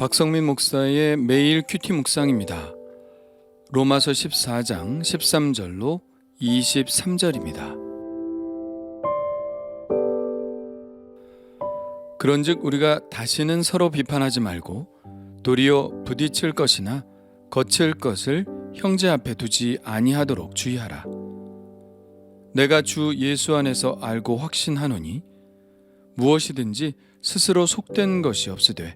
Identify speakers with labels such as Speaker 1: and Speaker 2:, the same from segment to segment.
Speaker 1: 박성민 목사의 매일 큐티 묵상입니다. 로마서 14장 13절로 23절입니다. 그런즉 우리가 다시는 서로 비판하지 말고 도리어 부딪힐 것이나 거칠 것을 형제 앞에 두지 아니하도록 주의하라. 내가 주 예수 안에서 알고 확신하노니 무엇이든지 스스로 속된 것이 없으되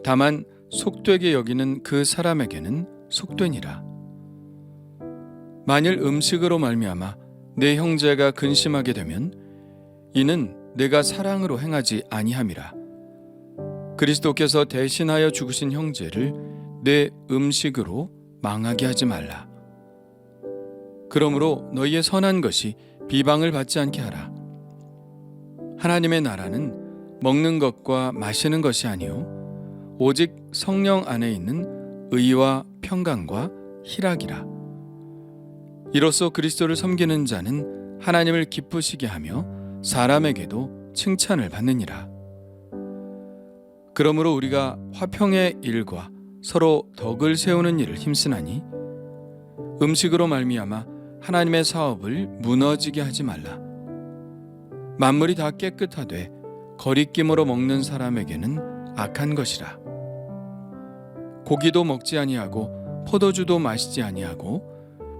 Speaker 1: 다만 속되게 여기는 그 사람에게는 속되니라. 만일 음식으로 말미암아 내 형제가 근심하게 되면 이는 내가 사랑으로 행하지 아니함이라. 그리스도께서 대신하여 죽으신 형제를 내 음식으로 망하게 하지 말라. 그러므로 너희의 선한 것이 비방을 받지 않게 하라. 하나님의 나라는 먹는 것과 마시는 것이 아니요 오직 성령 안에 있는 의와 평강과 희락이라. 이로써 그리스도를 섬기는 자는 하나님을 기쁘시게 하며 사람에게도 칭찬을 받느니라. 그러므로 우리가 화평의 일과 서로 덕을 세우는 일을 힘쓰나니 음식으로 말미암아 하나님의 사업을 무너지게 하지 말라. 만물이 다 깨끗하되 거리낌으로 먹는 사람에게는 악한 것이라. 고기도 먹지 아니하고 포도주도 마시지 아니하고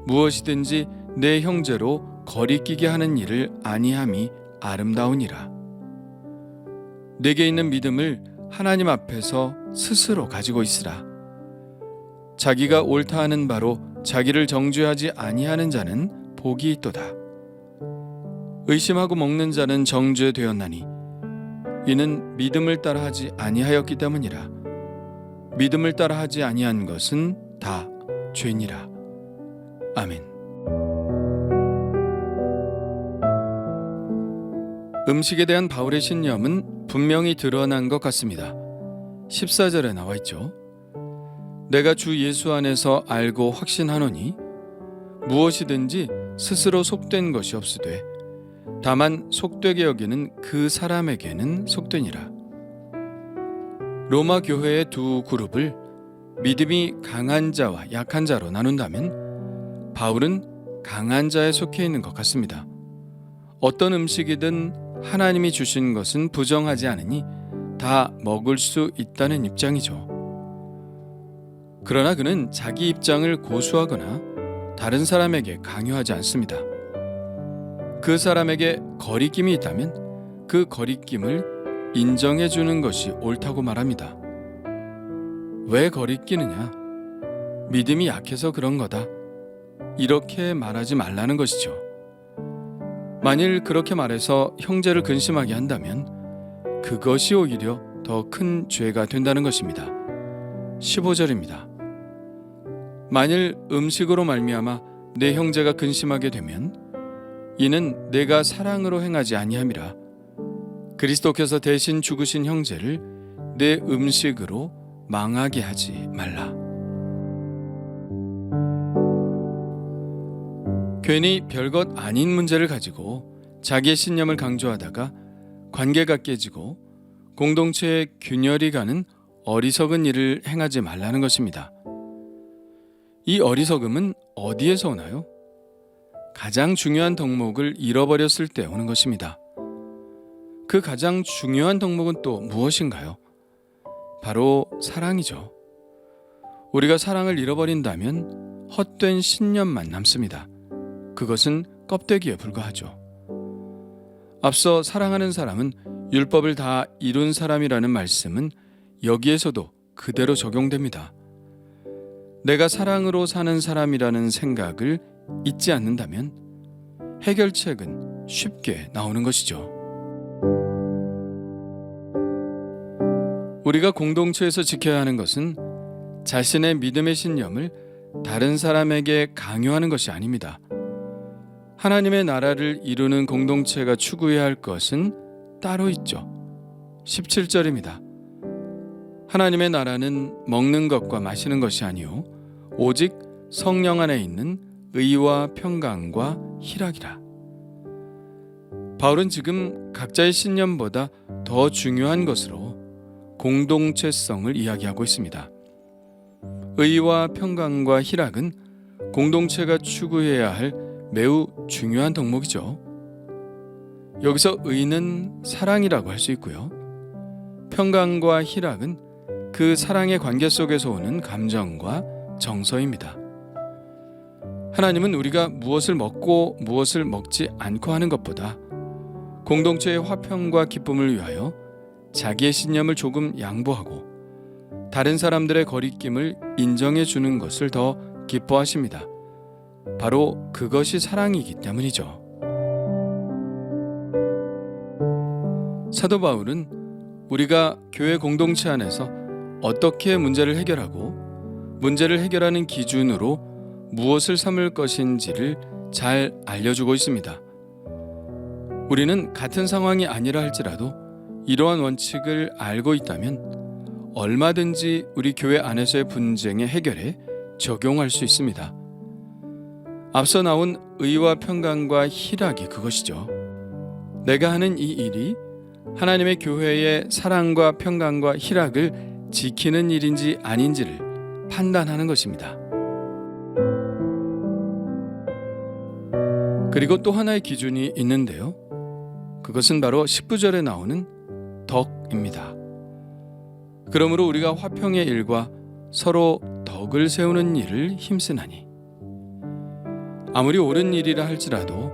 Speaker 1: 무엇이든지 내 형제로 거리끼게 하는 일을 아니함이 아름다우니라. 내게 있는 믿음을 하나님 앞에서 스스로 가지고 있으라. 자기가 옳다 하는 바로 자기를 정죄하지 아니하는 자는 복이 있도다. 의심하고 먹는 자는 정죄되었나니 이는 믿음을 따라 하지 아니하였기 때문이라. 믿음을 따라 하지 아니한 것은 다 죄니라. 아멘. 음식에 대한 바울의 신념은 분명히 드러난 것 같습니다. 14절에 나와 있죠. 내가 주 예수 안에서 알고 확신하노니 무엇이든지 스스로 속된 것이 없으되 다만 속되게 여기는 그 사람에게는 속되니라. 로마 교회의 두 그룹을 믿음이 강한 자와 약한 자로 나눈다면 바울은 강한 자에 속해 있는 것 같습니다. 어떤 음식이든 하나님이 주신 것은 부정하지 않으니 다 먹을 수 있다는 입장이죠. 그러나 그는 자기 입장을 고수하거나 다른 사람에게 강요하지 않습니다. 그 사람에게 거리낌이 있다면 그 거리낌을 인정해 주는 것이 옳다고 말합니다. 왜 거리끼느냐? 믿음이 약해서 그런 거다. 이렇게 말하지 말라는 것이죠. 만일 그렇게 말해서 형제를 근심하게 한다면 그것이 오히려 더 큰 죄가 된다는 것입니다. 15절입니다. 만일 음식으로 말미암아 내 형제가 근심하게 되면 이는 내가 사랑으로 행하지 아니함이라. 그리스도께서 대신 죽으신 형제를 내 음식으로 망하게 하지 말라. 괜히 별것 아닌 문제를 가지고 자기의 신념을 강조하다가 관계가 깨지고 공동체의 균열이 가는 어리석은 일을 행하지 말라는 것입니다. 이 어리석음은 어디에서 오나요? 가장 중요한 덕목을 잃어버렸을 때 오는 것입니다. 그 가장 중요한 덕목은 또 무엇인가요? 바로 사랑이죠. 우리가 사랑을 잃어버린다면 헛된 신념만 남습니다. 그것은 껍데기에 불과하죠. 앞서 사랑하는 사람은 율법을 다 이룬 사람이라는 말씀은 여기에서도 그대로 적용됩니다. 내가 사랑으로 사는 사람이라는 생각을 잊지 않는다면 해결책은 쉽게 나오는 것이죠. 우리가 공동체에서 지켜야 하는 것은 자신의 믿음의 신념을 다른 사람에게 강요하는 것이 아닙니다. 하나님의 나라를 이루는 공동체가 추구해야 할 것은 따로 있죠. 17절입니다. 하나님의 나라는 먹는 것과 마시는 것이 아니요 오직 성령 안에 있는 의와 평강과 희락이라. 바울은 지금 각자의 신념보다 더 중요한 것으로 공동체성을 이야기하고 있습니다. 의와 평강과 희락은 공동체가 추구해야 할 매우 중요한 덕목이죠. 여기서 의는 사랑이라고 할 수 있고요. 평강과 희락은 그 사랑의 관계 속에서 오는 감정과 정서입니다. 하나님은 우리가 무엇을 먹고 무엇을 먹지 않고 하는 것보다 공동체의 화평과 기쁨을 위하여 자기의 신념을 조금 양보하고 다른 사람들의 거리낌을 인정해 주는 것을 더 기뻐하십니다. 바로 그것이 사랑이기 때문이죠. 사도 바울은 우리가 교회 공동체 안에서 어떻게 문제를 해결하고 문제를 해결하는 기준으로 무엇을 삼을 것인지를 잘 알려주고 있습니다. 우리는 같은 상황이 아니라 할지라도 이러한 원칙을 알고 있다면 얼마든지 우리 교회 안에서의 분쟁의 해결에 적용할 수 있습니다. 앞서 나온 의와 평강과 희락이 그것이죠. 내가 하는 이 일이 하나님의 교회의 사랑과 평강과 희락을 지키는 일인지 아닌지를 판단하는 것입니다. 그리고 또 하나의 기준이 있는데요. 그것은 바로 19절에 나오는 덕입니다. 그러므로 우리가 화평의 일과 서로 덕을 세우는 일을 힘쓰나니 아무리 옳은 일이라 할지라도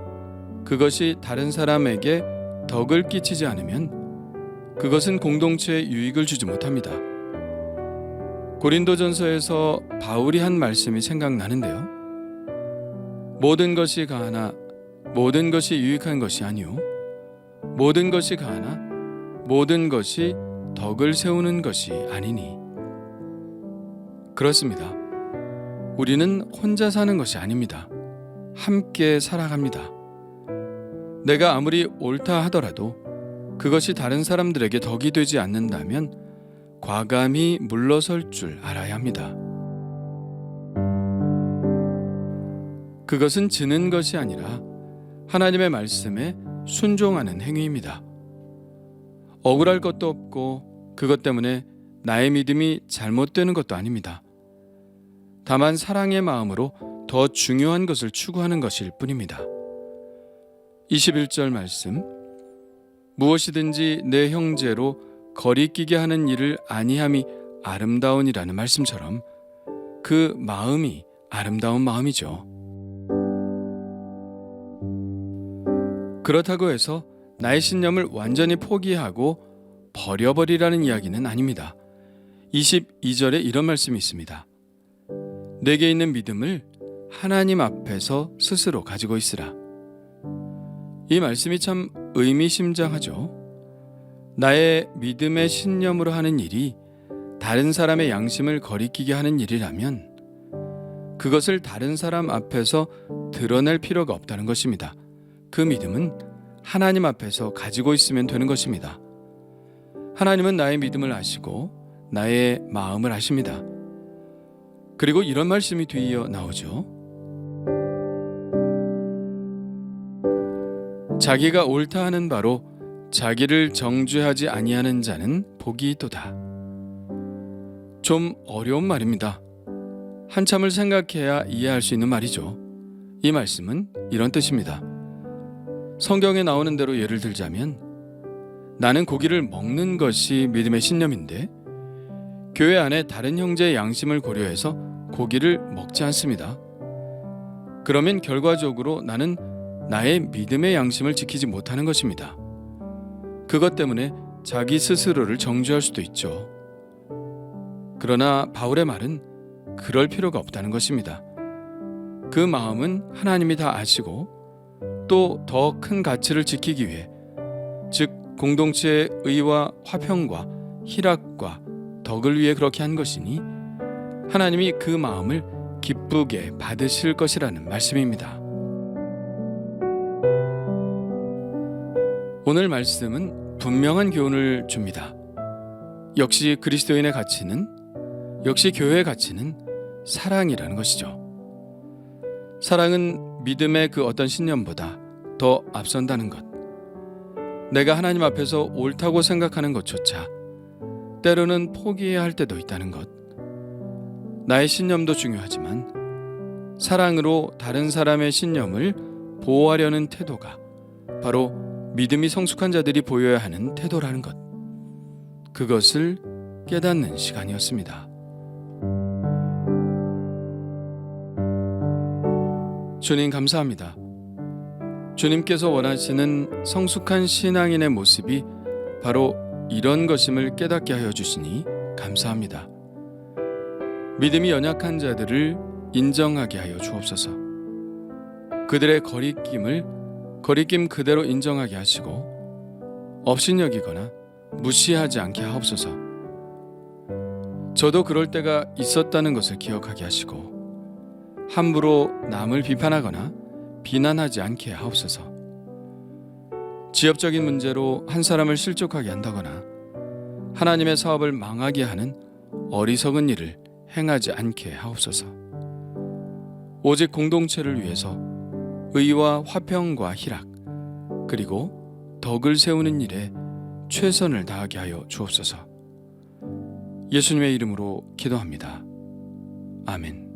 Speaker 1: 그것이 다른 사람에게 덕을 끼치지 않으면 그것은 공동체에 유익을 주지 못합니다. 고린도전서에서 바울이 한 말씀이 생각나는데요. 모든 것이 가하나 모든 것이 유익한 것이 아니요 모든 것이 가하나 모든 것이 덕을 세우는 것이 아니니. 그렇습니다. 우리는 혼자 사는 것이 아닙니다. 함께 살아갑니다. 내가 아무리 옳다 하더라도 그것이 다른 사람들에게 덕이 되지 않는다면 과감히 물러설 줄 알아야 합니다. 그것은 지는 것이 아니라 하나님의 말씀에 순종하는 행위입니다. 억울할 것도 없고 그것 때문에 나의 믿음이 잘못되는 것도 아닙니다. 다만 사랑의 마음으로 더 중요한 것을 추구하는 것일 뿐입니다. 21절 말씀, 무엇이든지 내 형제로 거리끼게 하는 일을 아니함이 아름다우니라는 말씀처럼 그 마음이 아름다운 마음이죠. 그렇다고 해서 나의 신념을 완전히 포기하고 버려버리라는 이야기는 아닙니다. 22절에 이런 말씀이 있습니다. 내게 있는 믿음을 하나님 앞에서 스스로 가지고 있으라. 이 말씀이 참 의미심장하죠. 나의 믿음의 신념으로 하는 일이 다른 사람의 양심을 거리끼게 하는 일이라면 그것을 다른 사람 앞에서 드러낼 필요가 없다는 것입니다. 그 믿음은 하나님 앞에서 가지고 있으면 되는 것입니다. 하나님은 나의 믿음을 아시고 나의 마음을 아십니다. 그리고 이런 말씀이 뒤이어 나오죠. 자기가 옳다 하는 바로 자기를 정죄하지 아니하는 자는 복이 있도다. 좀 어려운 말입니다. 한참을 생각해야 이해할 수 있는 말이죠. 이 말씀은 이런 뜻입니다. 성경에 나오는 대로 예를 들자면 나는 고기를 먹는 것이 믿음의 신념인데 교회 안에 다른 형제의 양심을 고려해서 고기를 먹지 않습니다. 그러면 결과적으로 나는 나의 믿음의 양심을 지키지 못하는 것입니다. 그것 때문에 자기 스스로를 정죄할 수도 있죠. 그러나 바울의 말은 그럴 필요가 없다는 것입니다. 그 마음은 하나님이 다 아시고 또 더 큰 가치를 지키기 위해, 즉 공동체의 의와 화평과 희락과 덕을 위해 그렇게 한 것이니 하나님이 그 마음을 기쁘게 받으실 것이라는 말씀입니다. 오늘 말씀은 분명한 교훈을 줍니다. 역시 그리스도인의 가치는, 역시 교회의 가치는 사랑이라는 것이죠. 사랑은 믿음의 그 어떤 신념보다 더 앞선다는 것. 내가 하나님 앞에서 옳다고 생각하는 것조차 때로는 포기해야 할 때도 있다는 것. 나의 신념도 중요하지만 사랑으로 다른 사람의 신념을 보호하려는 태도가 바로 믿음이 성숙한 자들이 보여야 하는 태도라는 것. 그것을 깨닫는 시간이었습니다. 주님 감사합니다. 주님께서 원하시는 성숙한 신앙인의 모습이 바로 이런 것임을 깨닫게 하여 주시니 감사합니다. 믿음이 연약한 자들을 인정하게 하여 주옵소서. 그들의 거리낌 그대로 인정하게 하시고 업신여기거나 무시하지 않게 하옵소서. 저도 그럴 때가 있었다는 것을 기억하게 하시고 함부로 남을 비판하거나 비난하지 않게 하옵소서. 지역적인 문제로 한 사람을 실족하게 한다거나 하나님의 사업을 망하게 하는 어리석은 일을 행하지 않게 하옵소서. 오직 공동체를 위해서 의와 화평과 희락 그리고 덕을 세우는 일에 최선을 다하게 하여 주옵소서. 예수님의 이름으로 기도합니다. 아멘.